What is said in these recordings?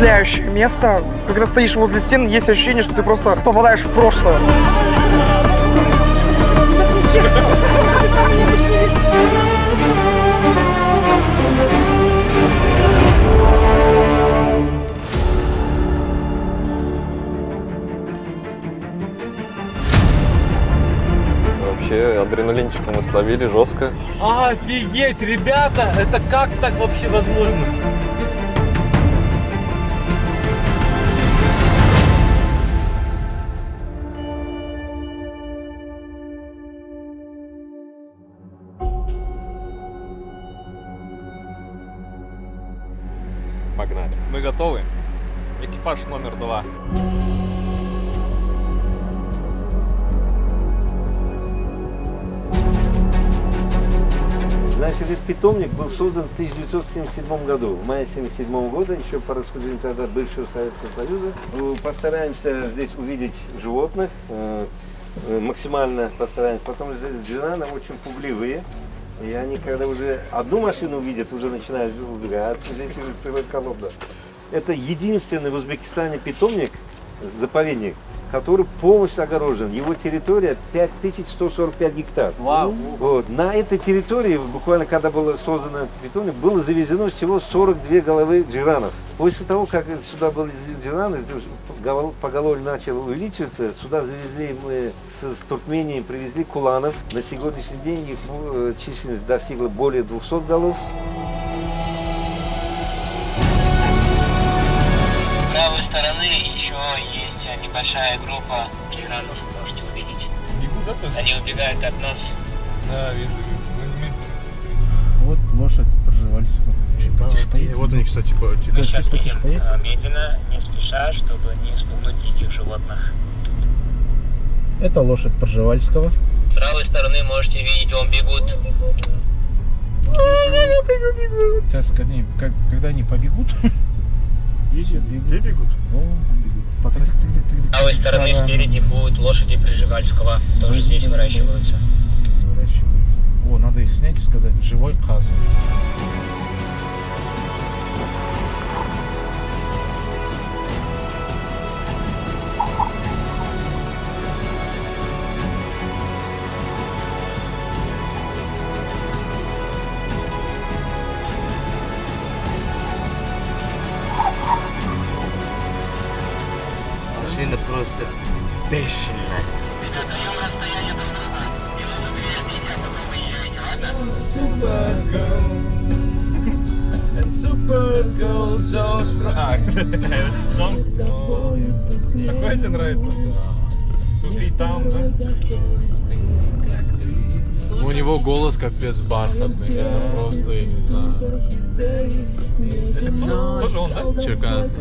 впечатляющее место. Когда стоишь возле стен, есть ощущение, что ты просто попадаешь в прошлое. Вообще, адреналинчика мы словили жестко. Офигеть, ребята! Это как так вообще возможно? Погнали. Мы готовы. Экипаж номер 2. Значит, этот питомник был создан в 1977 году. В мае 1977 года, еще по распоряжению тогда бывшего Советского Союза. Постараемся здесь увидеть животных, максимально постараемся. Потом здесь джираны очень пугливые. И они, когда уже одну машину увидят, уже начинают убегать. А здесь уже целая колонна. Это единственный в Узбекистане питомник, заповедник, который полностью огорожен. Его территория 5145 гектар. Вау. Вот. На этой территории, буквально когда было создано питомник, было завезено всего 42 головы джиранов. После того, как сюда были джираны, поголовье начало увеличиваться, сюда завезли мы с Туркмении, привезли куланов. На сегодняшний день их численность достигла более 200 голов. С правой стороны еще есть небольшая группа джиранов, можете увидеть. Они убегают от нас. Да, вижу. Вот лошадь Пржевальского. Чуть потише поедем. Вот они, кстати, Мы сейчас чуть потише едем поедем. медленно, не спеша, чтобы не спугнуть диких животных. Это лошадь Пржевальского. С правой стороны можете видеть, вон бегут. Сейчас, когда они побегут, Где бегут? вон там бегут. С правой стороны спереди будут лошади Пржевальского, тоже здесь выращиваются. Выращиваются. О, надо их снять и сказать «живой каз». Машина просто бешеная. Какой тебе нравится? Тут и там, да? У него голос капец бархатный, я просто, я не знаю. Это кто? Тоже он, да? Черкас.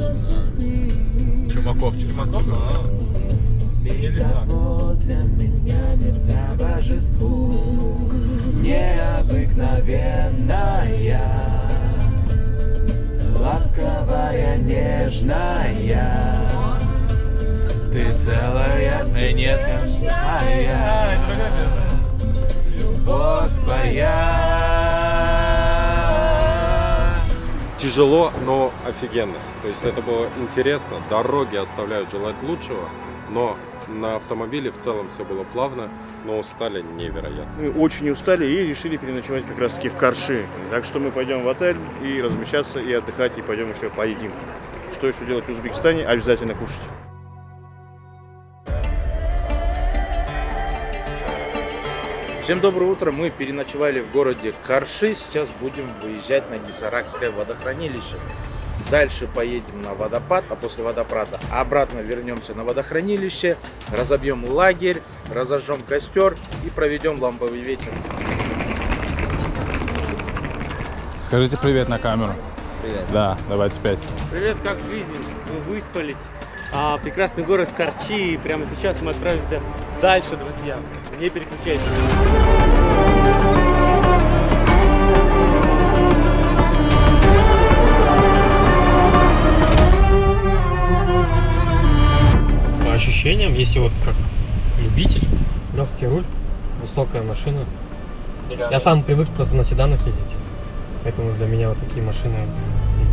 Чумаков. Или так? Для меня нельзя божеству, необыкновенная, ласковая, нежная. Ты целая, нет, моя. Любовь твоя. Тяжело, но офигенно. То есть это было интересно. Дороги оставляют желать лучшего, но на автомобиле в целом все было плавно, но устали невероятно. Мы очень устали и решили переночевать как раз таки в Карши. Так что мы пойдем в отель и размещаться, и отдыхать, и пойдем еще поедим. Что еще делать в Узбекистане? Обязательно кушать. Всем доброе утро. Мы переночевали в городе Карши. Сейчас будем выезжать на Гисаракское водохранилище. Дальше поедем на водопад, а после водопада обратно вернемся на водохранилище, разобьем лагерь, разожжем костер и проведем ламповый вечер. Скажите привет на камеру. Привет. Да, давайте 5. Привет, как жизнь? Мы выспались. Прекрасный город Карчи, и прямо сейчас мы отправимся дальше, друзья. Не переключайтесь. По ощущениям, если вот как любитель, легкий руль, высокая машина. Я сам привык просто на седанах ездить, поэтому для меня вот такие машины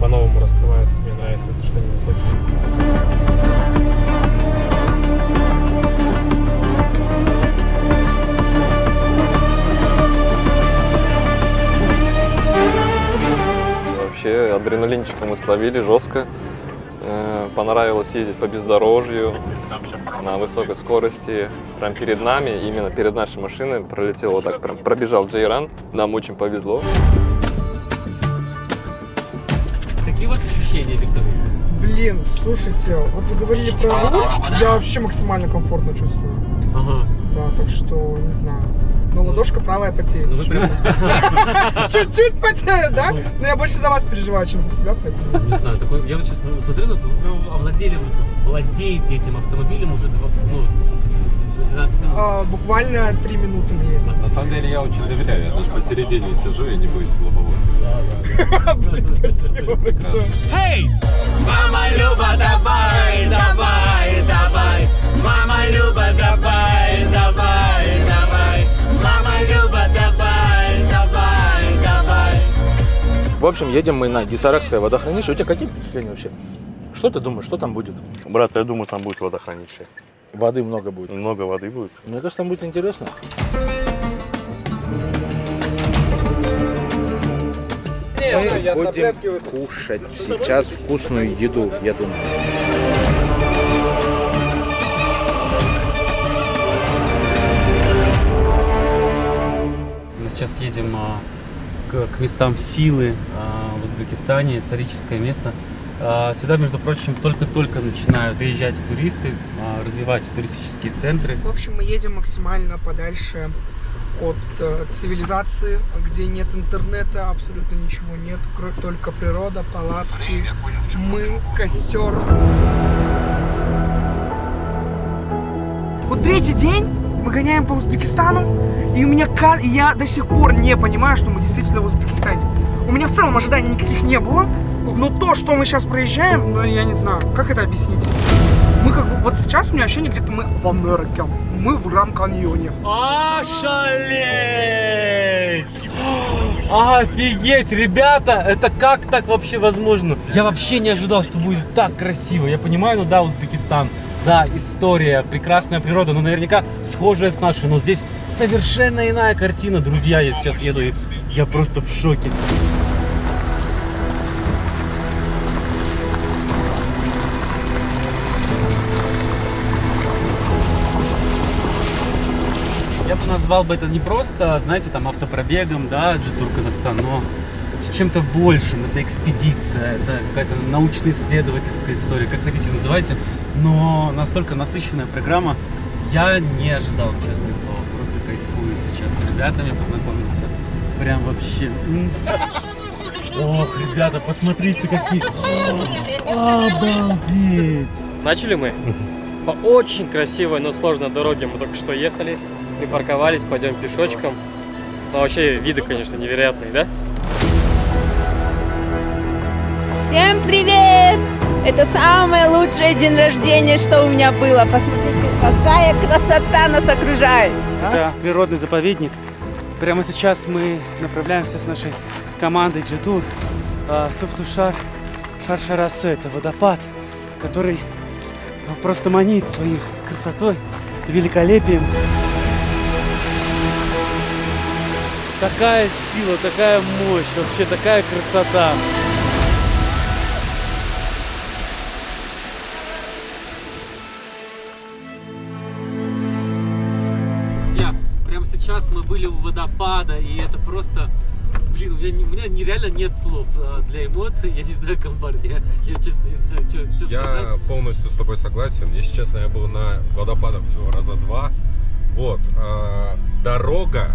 по-новому раскрываются. Мне нравится, что они высокие. Вообще адреналинчика мы словили жестко. Понравилось ездить по бездорожью на высокой скорости. Прям перед нами, именно перед нашей машиной пролетел вот так, прям пробежал Джейран. Нам очень повезло. Какие у вас ощущения, Виктор? Блин, слушайте, вот вы говорили про руль, я вообще максимально комфортно чувствую. Ага. Да, так что, не знаю. Но ладошка правая потеет. Ну вы прям... Чуть-чуть потеет, да? Но я больше за вас переживаю, чем за себя, поэтому... Не знаю, такой, я вот сейчас смотрю, вы владеете этим автомобилем уже 12 минут. Буквально 3 минуты мы едем. На самом деле я очень доверяю, я даже посередине сижу и не боюсь в лобовой. Блин, спасибо большое. Эй! Мама Люба, давай, давай, давай. Мама Люба, давай, давай, давай. Мама Люба, давай, давай, давай. В общем, едем мы на Гисаракское водохранилище. У тебя какие впечатления вообще? Что ты думаешь, что там будет? Брат, я думаю, там будет водохранилище. Воды много будет. Много воды будет. Мне кажется, там будет интересно. Мы будем кушать сейчас вкусную еду, я думаю. Мы сейчас едем к местам силы в Узбекистане, историческое место. Сюда, между прочим, только-только начинают приезжать туристы, развивать туристические центры. В общем, мы едем максимально подальше от цивилизации, где нет интернета, абсолютно ничего нет, только природа, палатки, мы, костер. Вот третий день мы гоняем по Узбекистану, и у меня я до сих пор не понимаю, что мы действительно в Узбекистане. У меня в целом ожиданий никаких не было, но то, что мы сейчас проезжаем, ну я не знаю, как это объяснить. Мы как бы, вот сейчас у меня ощущение, где-то мы в Америке, мы в Гранд-Каньоне. Ошалеть! Офигеть, ребята! Это как так вообще возможно? Я вообще не ожидал, что будет так красиво. Я понимаю, ну да, Узбекистан, да, история, прекрасная природа, но наверняка схожая с нашей. Но здесь совершенно иная картина, друзья. Я сейчас еду и я просто в шоке. Я бы назвал бы это не просто, знаете, там автопробегом, да, G-Tour Казахстан, но чем-то большим. Это экспедиция, это какая-то научно-исследовательская история, как хотите называйте, но настолько насыщенная программа. Я не ожидал, честное слово, просто кайфую сейчас с ребятами познакомиться. Прям вообще. Ох, ребята, посмотрите какие. Обалдеть. Начали мы по очень красивой, но сложной дороге. Мы только что ехали, припарковались, пойдем пешочком. Но вообще виды, конечно, невероятные, да? Всем привет! Это самое лучшее день рождения, что у меня было. Посмотрите, какая красота нас окружает. Это природный заповедник. Прямо сейчас мы направляемся с нашей командой G-Tour Суфтушар Шаршарасы. Это водопад, который просто манит своей красотой и великолепием. Такая сила, такая мощь, вообще такая красота. Друзья, прямо сейчас мы были у водопада, и это просто... Блин, у меня нереально нет слов для эмоций, я не знаю, Камбар, я честно не знаю, что сказать. Я полностью с тобой согласен. Если честно, я был на водопадах всего раза 2. Вот, дорога,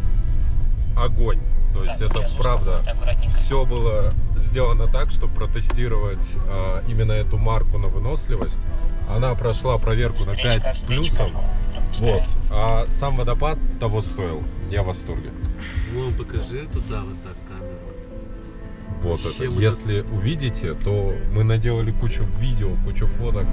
огонь. То есть это правда, все было сделано так, чтобы протестировать именно эту марку на выносливость. Она прошла проверку на 5 с плюсом. Вот, а сам водопад того стоил. Я в восторге. Ну, покажи туда вот так камеру. Вот это. Если увидите, то мы наделали кучу видео, кучу фоток.